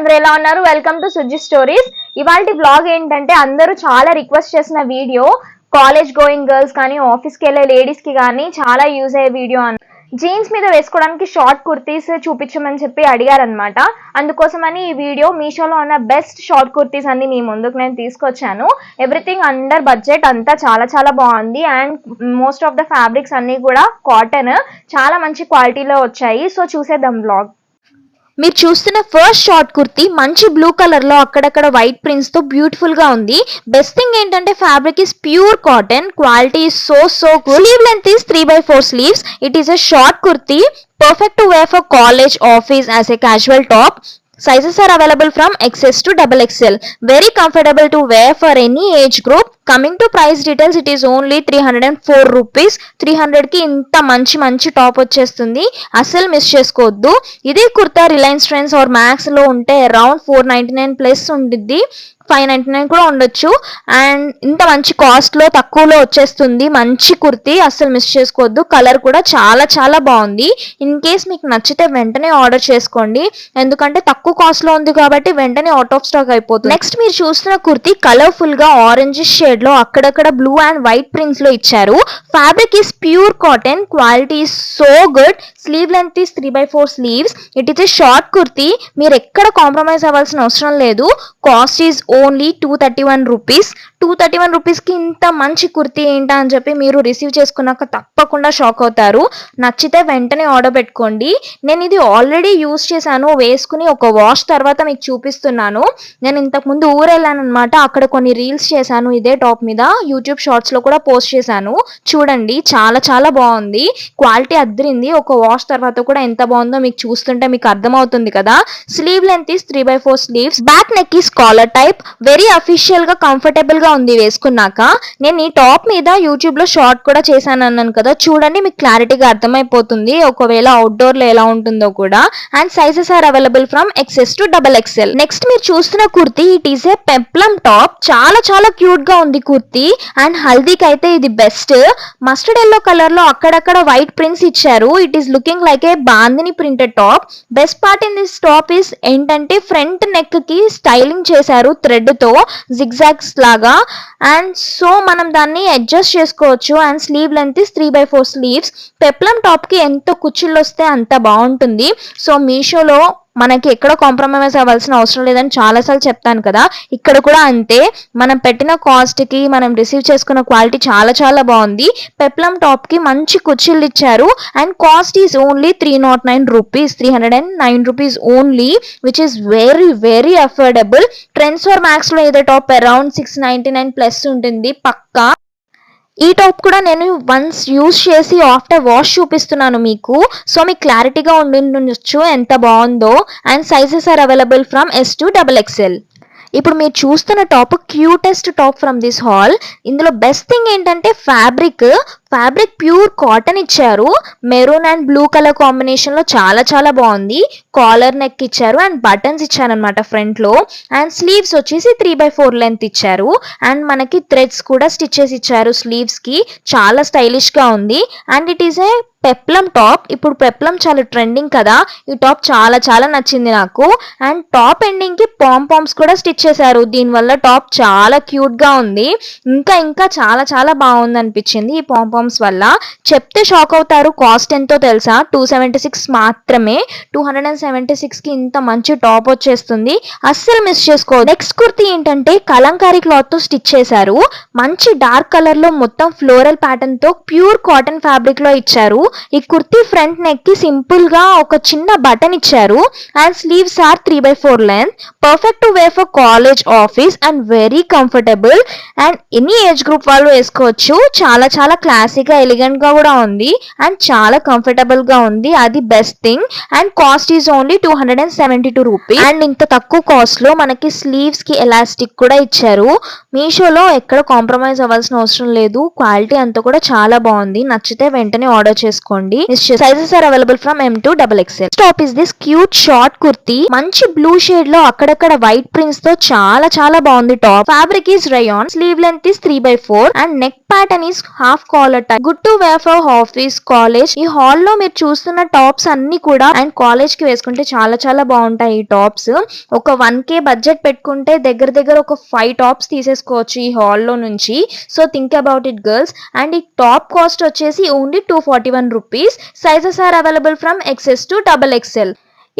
అందరూ ఎలా ఉన్నారు? Welcome to Suji stories. ఇవాల్టి బ్లాగ్ ఏంటంటే అందరూ చాలా రిక్వెస్ట్ చేసిన వీడియో, కాలేజ్ గోయింగ్ గర్ల్స్ కానీ ఆఫీస్కి వెళ్ళే లేడీస్ కి కానీ చాలా యూజ్ అయ్యే వీడియో. జీన్స్ మీద వేసుకోవడానికి షార్ట్ కుర్తీస్ చూపించమని చెప్పి అడిగారనమాట. అందుకోసమని ఈ వీడియో మీషోలో ఉన్న బెస్ట్ షార్ట్ కుర్తీస్ అన్ని మీ ముందుకు నేను తీసుకొచ్చాను. ఎవ్రీథింగ్ అండర్ బడ్జెట్, అంతా చాలా చాలా బాగుంది. And most of the fabrics అన్ని కూడా కాటన్, చాలా మంచి క్వాలిటీలో వచ్చాయి. సో చూసేద్దాం బ్లాగ్. మీరు చూస్తున్న ఫస్ట్ షార్ట్ కుర్తీ మంచి బ్లూ కలర్ లో అక్కడక్కడ వైట్ ప్రింట్స్ తో బ్యూటిఫుల్ గా ఉంది. బెస్ట్ థింగ్ ఏంటంటే fabric is pure cotton, quality is so good. Sleeve length is 3/4 sleeves. It is a short kurti, perfect to wear for college, office as a casual top. Sizes are available from XS to XXL. Very comfortable to wear for any age group. Coming to price details, it is only 304 rupees. 300 కి ఇంత మంచి top వచ్చేస్తుంది, అసలు miss చేసుకోవద్దు. ఇదే kurta Reliance Trends or Max లో ఉంటే around 499 plus ఉంటుంది, 599 కూడా ఉండొచ్చు. అండ్ ఇంత మంచి కాస్ట్ లో తక్కువలో వచ్చేస్తుంది. మంచి కుర్తీ, అస్సలు మిస్ చేసుకోవద్దు. కలర్ కూడా చాలా చాలా బాగుంది. ఇన్ కేస్ మీకు నచ్చితే వెంటనే ఆర్డర్ చేసుకోండి, ఎందుకంటే తక్కువ కాస్ట్ లో ఉంది కాబట్టి వెంటనే అవుట్ ఆఫ్ స్టాక్ అయిపోతుంది. నెక్స్ట్ మీరు చూస్తున్న కుర్తీ కలర్ఫుల్ గా ఆరెంజ్ షేడ్ లో అక్కడక్కడ బ్లూ అండ్ వైట్ ప్రింట్స్ లో ఇచ్చారు. Fabric is pure cotton, quality is so good. Slew length is 3/4 sleeves. It is a short kurti, మీరు ఎక్కడ కాంప్రమైజ్ అవ్వాల్సిన అవసరం లేదు. Cost is only 231 rupees. 231 రూపీస్కి ఇంత మంచి కుర్తీ ఏంటా అని చెప్పి మీరు రిసీవ్ చేసుకున్నాక తప్పకుండా షాక్ అవుతారు. నచ్చితే వెంటనే ఆర్డర్ పెట్టుకోండి. నేను ఇది ఆల్రెడీ యూస్ చేశాను, వేసుకుని ఒక వాష్ తర్వాత మీకు చూపిస్తున్నాను. నేను ఇంతకుముందు ఊరు వెళ్ళాను అనమాట, అక్కడ కొన్ని రీల్స్ చేశాను ఇదే టాప్ మీద, యూట్యూబ్ షార్ట్స్లో కూడా పోస్ట్ చేశాను. చూడండి, చాలా చాలా బాగుంది, క్వాలిటీ అద్దరింది. ఒక వాష్ తర్వాత కూడా ఎంత బాగుందో మీకు చూస్తుంటే మీకు అర్థమవుతుంది కదా. Slew length is 3/4 sleeves. Back neck is collar type, very official గా కంఫర్టబుల్ గా ఉంది వేసుకున్నాక. నేను ఈ టాప్ మీద యూట్యూబ్ లో షార్ట్ కూడా చేశాను అన్నాను కదా, చూడండి మీకు క్లారిటీగా అర్థమైపోతుంది ఒకవేళ అవుట్డోర్ లో ఎలా ఉంటుందో కూడా. And sizes are available from XS to XXL. Next మీరు చూస్తున్న kurti, it is a peplum top, చాలా చాలా క్యూట్ గా ఉంది కుర్తీ. అండ్ హల్దీకి అయితే ఇది బెస్ట్. మస్టర్డ్ ఎల్లో కలర్ లో అక్కడక్కడ వైట్ ప్రింట్స్ ఇచ్చారు. It is looking like A bandhani printed top. Best part in this top is ఏంటంటే ఫ్రంట్ నెక్ కి స్టైలింగ్ చేశారు థ్రెడ్ తో, జిగ్జాగ్స్ లాగా. అండ్ సో మనం దాన్ని అడ్జస్ట్ చేసుకోవచ్చు. And sleeve length is 3/4 sleeves. Peplum top కి ఎంత కుచ్చుళ్ళు వస్తే అంత బాగుంటుంది. సో మీషోలో మనకి ఎక్కడ కాంప్రమైజ్ అవ్వాల్సిన అవసరం లేదని చాలాసార్లు చెప్తాను కదా, ఇక్కడ కూడా అంతే. మనం పెట్టిన కాస్ట్కి మనం రిసీవ్ చేసుకున్న క్వాలిటీ చాలా చాలా బాగుంది. పెప్లం టాప్కి మంచి కుర్చీలు ఇచ్చారు. And cost is only 309 rupees, 309 rupees only, which is very very affordable. Trends are మ్యాక్స్లో ఏదో టాప్ అరౌండ్ 699 ప్లస్ ఉంటుంది పక్కా. ఈ టాప్ కూడా నేను వన్స్ యూజ్ చేసి ఆఫ్టర్ వాష్ చూపిస్తున్నాను మీకు, సో మీకు క్లారిటీగా ఉండొచ్చు ఎంత బాగుందో. And sizes are available from S to XXL. ఇప్పుడు మీరు చూస్తున్న top cutest top from this haul. ఇందులో బెస్ట్ థింగ్ ఏంటంటే ఫ్యాబ్రిక్ ప్యూర్ కాటన్ ఇచ్చారు. Maroon and blue colour combination లో చాలా చాలా బాగుంది. కాలర్ నెక్ ఇచ్చారు అండ్ బటన్స్ ఇచ్చారనమాట ఫ్రంట్ లో. అండ్ స్లీవ్స్ వచ్చేసి 3/4 లెంత్ ఇచ్చారు. అండ్ మనకి థ్రెడ్స్ కూడా స్టిచెస్ ఇచ్చారు స్లీవ్స్ కి, చాలా స్టైలిష్ గా ఉంది. And it is a peplum top. ఇప్పుడు పెప్లం చాలా ట్రెండింగ్ కదా, ఈ టాప్ చాలా చాలా నచ్చింది నాకు. అండ్ టాప్ ఎండింగ్ కి పాంపామ్స్ కూడా స్టిచ్ చేశారు, దీనివల్ల టాప్ చాలా క్యూట్ గా ఉంది. ఇంకా చాలా చాలా బాగుంది అనిపించింది ఈ పాంపామ్స్ వల్ల. చెప్తే షాక్ అవుతారు, కాస్ట్ ఎంతో తెలుసా? 276 మాత్రమే. 276 కి ఇంత మంచి టాప్ వచ్చేస్తుంది, అస్సలు మిస్ చేసుకో. నెక్స్ట్ కుర్తీ ఏంటంటే కలంకారీ క్లాత్ తో స్టిచ్ చేశారు. మంచి డార్క్ కలర్ లో మొత్తం ఫ్లోరల్ ప్యాటర్న్ తో ప్యూర్ కాటన్ ఫ్యాబ్రిక్ లో ఇచ్చారు. ఈ కుర్తీ ఫ్రంట్ నెక్ కి సింపుల్ గా ఒక చిన్న బటన్ ఇచ్చారు. And sleeves are 3/4 length. Perfect to wear for college, office and very comfortable. And any age group వాళ్ళు వేసుకోవచ్చు. చాలా చాలా క్లాసీగా ఎలిగెంట్ గా కూడా ఉంది అండ్ చాలా కంఫర్టబుల్ గా ఉంది, అది best thing. And cost is only 272 rupees. And ఇంత తక్కువ కాస్ట్ లో మనకి స్లీవ్స్ కి ఎలాస్టిక్ కూడా ఇచ్చారు. మీషోలో ఎక్కడ కాంప్రమైజ్ అవ్వాల్సిన అవసరం లేదు, క్వాలిటీ అంతా కూడా చాలా బాగుంది. నచ్చితే వెంటనే ఆర్డర్ చేసుకోండి. Sizes are available from M to XXL. Top is this cute short kurti, మంచి బ్లూ షేడ్ లో అక్కడక్కడ వైట్ ప్రింట్స్ తో చాలా చాలా బాగుంది top. Fabric is rayon. Sleeve length is 3/4 and neck pattern is half collar collar type. Good to wear for office, college. ఈ haul లో మీరు చూస్తున్న టాప్స్ అన్ని కూడా అండ్ కాలేజ్ కి వేసుకుంటే చాలా చాలా బాగుంటాయి ఈ టాప్స్. ఒక 1K బడ్జెట్ పెట్టుకుంటే దగ్గర దగ్గర ఒక 5 టాప్స్ తీసేసుకోవచ్చు ఈ హాల్ లో నుంచి. So think about it girls. And ఈ టాప్ కాస్ట్ వచ్చేసి only 241 rupees. Sizes are available from XS to XXL.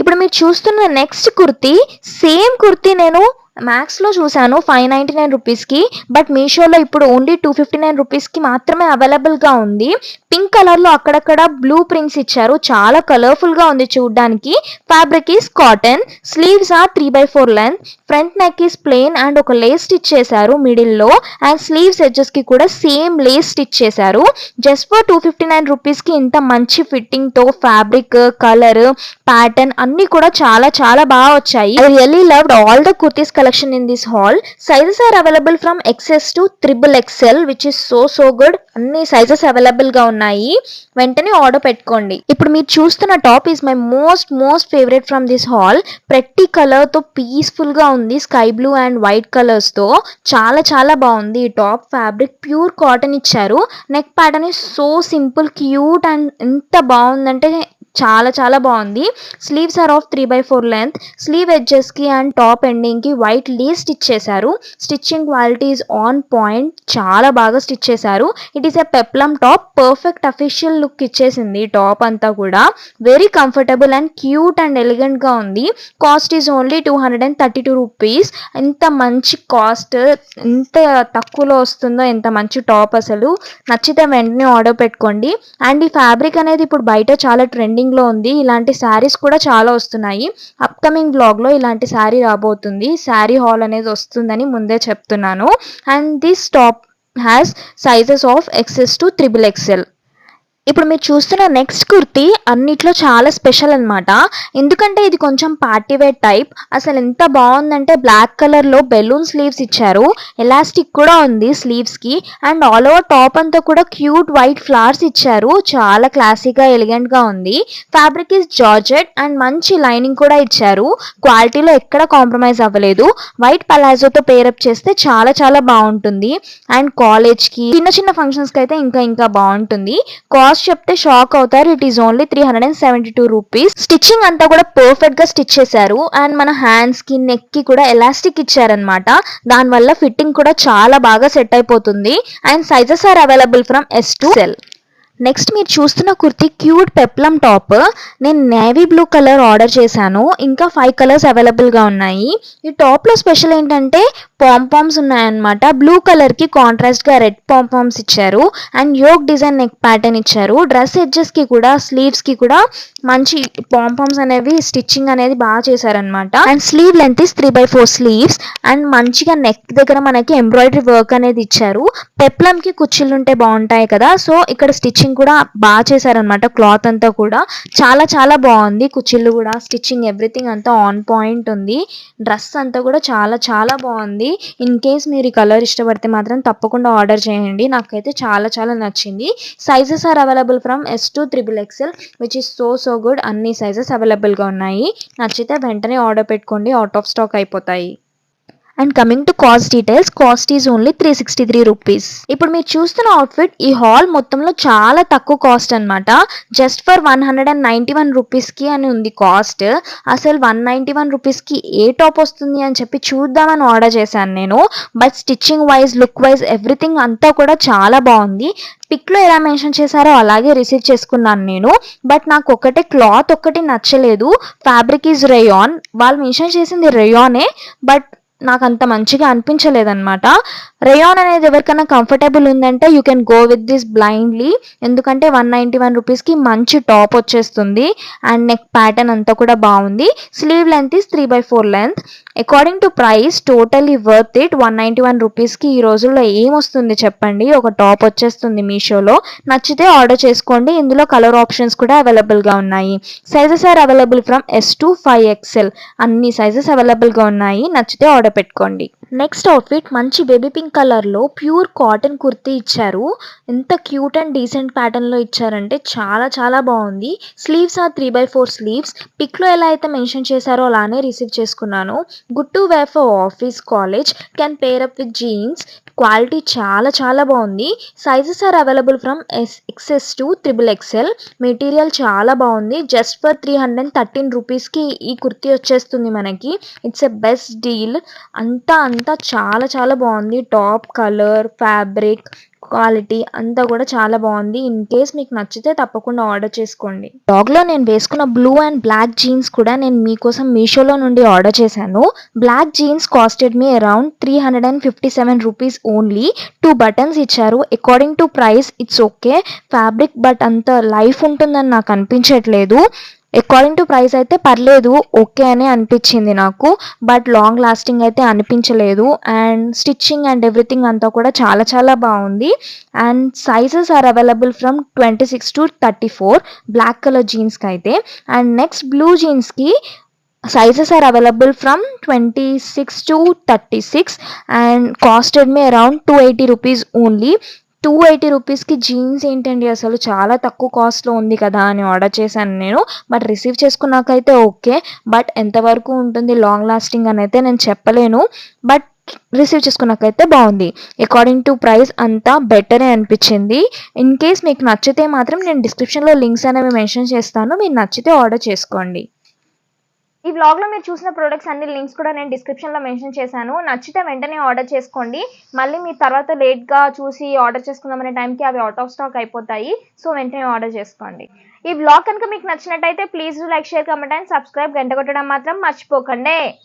ఇప్పుడు మీరు చూస్తున్న నెక్స్ట్ కుర్తీ, సేమ్ కుర్తీ నేను మ్యాక్స్ లో చూసాను 599 రూపీస్కి, బట్ మీషోలో ఇప్పుడు ఓన్లీ 259 రూపీస్కి మాత్రమే అవైలబుల్ గా ఉంది. పింక్ కలర్ లో అక్కడక్కడ బ్లూ ప్రింట్స్ ఇచ్చారు, చాలా కలర్ఫుల్ గా ఉంది చూడడానికి. Fabric is cotton, sleeves are 3/4 length, front neck is plain and ఒక లేస్ స్టిచ్ చేశారు మిడిల్ లో, అండ్ స్లీవ్స్ ఎడ్జెస్ కి కూడా సేమ్ లేస్ స్టిచ్ చేశారు. జస్ట్ ఫర్ 259 రూపీస్కి ఇంత మంచి ఫిట్టింగ్ తో ఫ్యాబ్రిక్, కలర్, ప్యాటర్న్ అన్ని కూడా చాలా చాలా బాగా వచ్చాయి. I really loved all the kurtis collection in this haul. Sizes are available from XS to XXL, which is so good. అన్ని సైజెస్ అవైలబుల్ గా ఉన్నాయి, వెంటనే ఆర్డర్ పెట్టుకోండి. ఇప్పుడు మీరు చూస్తున్న top is my most favourite from this haul. ప్రతి colour తో పీస్ఫుల్ గా ఉంది, sky blue and white colours తో చాలా చాలా బాగుంది. ఈ టాప్ ఫ్యాబ్రిక్ ప్యూర్ కాటన్ ఇచ్చారు. Neck pattern is so simple, cute and ఎంత బాగుందంటే చాలా చాలా బాగుంది. Sleeves are of 3/4 length, sleeve edges కి అండ్ టాప్ ఎండింగ్ కి వైట్ లేస్ స్టిచ్ చేశారు. Stitching quality is on point, చాలా బాగా స్టిచ్ చేశారు. It is a peplum top, perfect official look ఇచ్చేసింది టాప్ అంతా కూడా. Very comfortable and cute and elegant గా ఉంది. Cost is only 232 rupees. ఎంత మంచి కాస్ట్, ఎంత తక్కువలో వస్తుందో, ఎంత మంచి టాప్. అసలు నచ్చితే వెంటనే ఆర్డర్ పెట్టుకోండి. అండ్ ఈ ఫ్యాబ్రిక్ అనేది ఇప్పుడు బయట చాలా ట్రెండింగ్ లో ఉంది. ఇలాంటి శారీస్ కూడా చాలా వస్తున్నాయి. అప్కమింగ్ బ్లాగ్ లో ఇలాంటి శారీ రాబోతుంది, శారీ హాల్ అనేది వస్తుందని ముందే చెప్తున్నాను. And this top has sizes of XS to XXL. ఇప్పుడు మీరు చూస్తున్న నెక్స్ట్ కుర్తీ అన్నిట్లో చాలా స్పెషల్ అనమాట, ఎందుకంటే ఇది కొంచెం పార్టీ వేర్ టైప్. అసలు ఎంత బాగుందంటే బ్లాక్ కలర్ లో బెలూన్ స్లీవ్స్ ఇచ్చారు, ఎలాస్టిక్ కూడా ఉంది స్లీవ్స్ కి, అండ్ ఆల్ ఓవర్ టాప్ అంతా కూడా క్యూట్ వైట్ ఫ్లవర్స్ ఇచ్చారు. చాలా క్లాసీగా ఎలిగెంట్ గా ఉంది. ఫ్యాబ్రిక్ ఇస్ జార్జెట్ అండ్ మంచి లైనింగ్ కూడా ఇచ్చారు. క్వాలిటీలో ఎక్కడ కాంప్రమైజ్ అవ్వలేదు. వైట్ పలాజోతో పేరప్ చేస్తే చాలా చాలా బాగుంటుంది. అండ్ కాలేజ్ కి, చిన్న చిన్న ఫంక్షన్స్ కి అయితే ఇంకా బాగుంటుంది. కాస్ట్ చెప్తే షాక్ అవుతారు. It is only 372 rupees. Stitching అంతా కూడా పర్ఫెక్ట్ గా స్టిచ్ చేశారు. అండ్ మన హ్యాండ్స్ కి, నెక్ కి కూడా ఎలాస్టిక్ ఇచ్చారనమాట. దాని వల్ల ఫిట్టింగ్ కూడా చాలా బాగా సెట్ అయిపోతుంది. And sizes are available from S to XL. Next మీరు చూస్తున్న కుర్తీ క్యూట్ పెప్లమ్ టాప్. నేను నేవీ బ్లూ కలర్ ఆర్డర్ చేశాను, ఇంకా 5 కలర్స్ అవైలబుల్గా ఉన్నాయి. ఈ టాప్లో స్పెషల్ ఏంటంటే పాంపామ్స్ ఉన్నాయన్నమాట. బ్లూ కలర్కి కాంట్రాస్ట్గా రెడ్ పాంపామ్స్ ఇచ్చారు. And yoke design neck pattern ఇచ్చారు. డ్రెస్ ఎడ్జెస్కి కూడా, స్లీవ్స్కి కూడా మంచి పాంపామ్స్ అనేవి స్టిచ్చింగ్ అనేది బాగా చేశారనమాట. And sleeve length is 3/4 sleeves. And మంచిగా నెక్ దగ్గర మనకి ఎంబ్రాయిడరీ వర్క్ అనేది ఇచ్చారు. పెప్లమ్కి కుచ్చిళ్ళు ఉంటే బాగుంటాయి కదా, సో ఇక్కడ స్టిచ్చింగ్ కూడా బాగా చేశారనమాట. క్లాత్ అంతా కూడా చాలా చాలా బాగుంది. కుచ్చిళ్ళు కూడా, స్టిచ్చింగ్ ఎవ్రీథింగ్ అంతా ఆన్ పాయింట్ ఉంది. డ్రెస్ అంతా కూడా చాలా చాలా బాగుంది. ఇన్ కేస్ మీరు ఈ కలర్ ఇష్టపడితే మాత్రం తప్పకుండా ఆర్డర్ చేయండి. నాకైతే చాలా చాలా నచ్చింది. Sizes are available from S to XXL, which is so good. అన్ని సైజెస్ అవైలబుల్గా ఉన్నాయి. నచ్చితే వెంటనే ఆర్డర్ పెట్టుకోండి, అవుట్ ఆఫ్ స్టాక్ అయిపోతాయి. And coming to cost details, cost is only 363 rupees. ఇప్పుడు మీరు చూస్తున్న అవుట్ఫిట్ ఈ హాల్ మొత్తంలో చాలా తక్కువ కాస్ట్ అనమాట. జస్ట్ ఫర్ 191 రూపీస్కి అని ఉంది కాస్ట్. అసలు 191 రూపీస్కి ఏ టాప్ వస్తుంది అని చెప్పి చూద్దామని ఆర్డర్ చేశాను నేను. But stitching wise, look wise, everything అంతా కూడా చాలా బాగుంది. పిక్లో ఎలా మెన్షన్ చేశారో అలాగే రిసీవ్ చేసుకున్నాను నేను. బట్ నాకు ఒకటే క్లాత్ ఒక్కటి నచ్చలేదు. ఫ్యాబ్రిక్ ఈజ్ రేయాన్, వాళ్ళు మెన్షన్ చేసింది రేయానే, బట్ నాకు అంత మంచిగా అనిపించలేదన్నమాట. రేయాన్ అనేది ఎవరికైనా కంఫర్టబుల్ ఉందంటే you can go with this blindly, ఎందుకంటే 191 రూపీస్కి మంచి టాప్ వచ్చేస్తుంది. అండ్ నెక్ ప్యాటర్న్ అంతా కూడా బాగుంది. Sleeve length is 3/4 length. According to price totally worth it. 191 రూపీస్కి ఈ రోజుల్లో ఏమొస్తుంది చెప్పండి, ఒక టాప్ వచ్చేస్తుంది మీషోలో. నచ్చితే ఆర్డర్ చేసుకోండి. ఇందులో కలర్ ఆప్షన్స్ కూడా అవైలబుల్గా ఉన్నాయి. Sizes are available from S to 5XL. అన్ని సైజెస్ అవైలబుల్గా ఉన్నాయి. నచ్చితే ఆర్డర్ పెట్టుకోండి. నెక్స్ట్ అవుట్ఫిట్ మంచి బేబీ పింక్ కలర్లో ప్యూర్ కాటన్ కుర్తీ ఇచ్చారు. ఎంత క్యూట్ అండ్ డీసెంట్ ప్యాటర్న్లో ఇచ్చారంటే చాలా చాలా బాగుంది. Sleeves are 3/4 sleeves. పిక్లో ఎలా అయితే మెన్షన్ చేశారో అలానే రిసీవ్ చేసుకున్నాను. Good to wear for office, college, can pair up with jeans. Quality చాలా చాలా బాగుంది. Sizes are available from XS to XXL. Material చాలా బాగుంది. జస్ట్ ఫర్ 313 రూపీస్కి ఈ కుర్తీ వచ్చేస్తుంది మనకి. It's a best deal. అంతా చాలా చాలా బాగుంది. టాప్ కలర్, ఫ్యాబ్రిక్, క్వాలిటీ అంతా కూడా చాలా బాగుంది. ఇన్ కేస్ మీకు నచ్చితే తప్పకుండా ఆర్డర్ చేసుకోండి. బ్లాగ్లో నేను వేసుకున్న బ్లూ అండ్ బ్లాక్ జీన్స్ కూడా నేను మీకోసం మీషోలో నుండి ఆర్డర్ చేశాను. బ్లాక్ జీన్స్ కాస్టెడ్ మీ అరౌండ్ 357 రూపీస్ ఓన్లీ. 2 బటన్స్ ఇచ్చారు. According to price it's okay. Fabric but అంత లైఫ్ ఉంటుందని నాకు అనిపించట్లేదు. అకార్డింగ్ టు ప్రైస్ అయితే పర్లేదు, ఓకే అనే అనిపించింది నాకు. బట్ లాంగ్ లాస్టింగ్ అయితే అనిపించలేదు. అండ్ స్టిచ్చింగ్ అండ్ ఎవ్రీథింగ్ అంతా కూడా చాలా చాలా బాగుంది. And sizes are available from 26 to 34 black colour జీన్స్కి అయితే. అండ్ నెక్స్ట్ బ్లూ జీన్స్కి sizes are available from 26 to 36 and costed me around 280 rupees only. 280 రూపీస్కి జీన్స్ ఏంటండి, అసలు చాలా తక్కువ కాస్ట్లో ఉంది కదా అని ఆర్డర్ చేశాను నేను. బట్ రిసీవ్ చేసుకున్నాకైతే ఓకే. బట్ ఎంతవరకు ఉంటుంది లాంగ్ లాస్టింగ్ అని అయితే నేను చెప్పలేను. బట్ రిసీవ్ చేసుకున్నాకైతే బాగుంది. అకార్డింగ్ టు ప్రైస్ అంతా బెటరే అనిపించింది. ఇన్ కేస్ మీకు నచ్చితే మాత్రం నేను డిస్క్రిప్షన్లో లింక్స్ అనేవి మెన్షన్ చేస్తాను. మీరు నచ్చితే ఆర్డర్ చేసుకోండి. ఈ వ్లాగ్లో మీరు చూసిన ప్రొడక్ట్స్ అన్ని లింక్స్ కూడా నేను డిస్క్రిప్షన్లో మెన్షన్ చేశాను. నచ్చితే వెంటనే ఆర్డర్ చేసుకోండి. మళ్ళీ మీ తర్వాత లేట్గా చూసి ఆర్డర్ చేసుకుందామనే టైంకి అవి అవుట్ ఆఫ్ స్టాక్ అయిపోతాయి. సో వెంటనే ఆర్డర్ చేసుకోండి. ఈ వ్లాగ్ కనుక మీకు నచ్చినట్టయితే please do like, share, comment and subscribe. గంట కొట్టడం మాత్రం మర్చిపోకండి.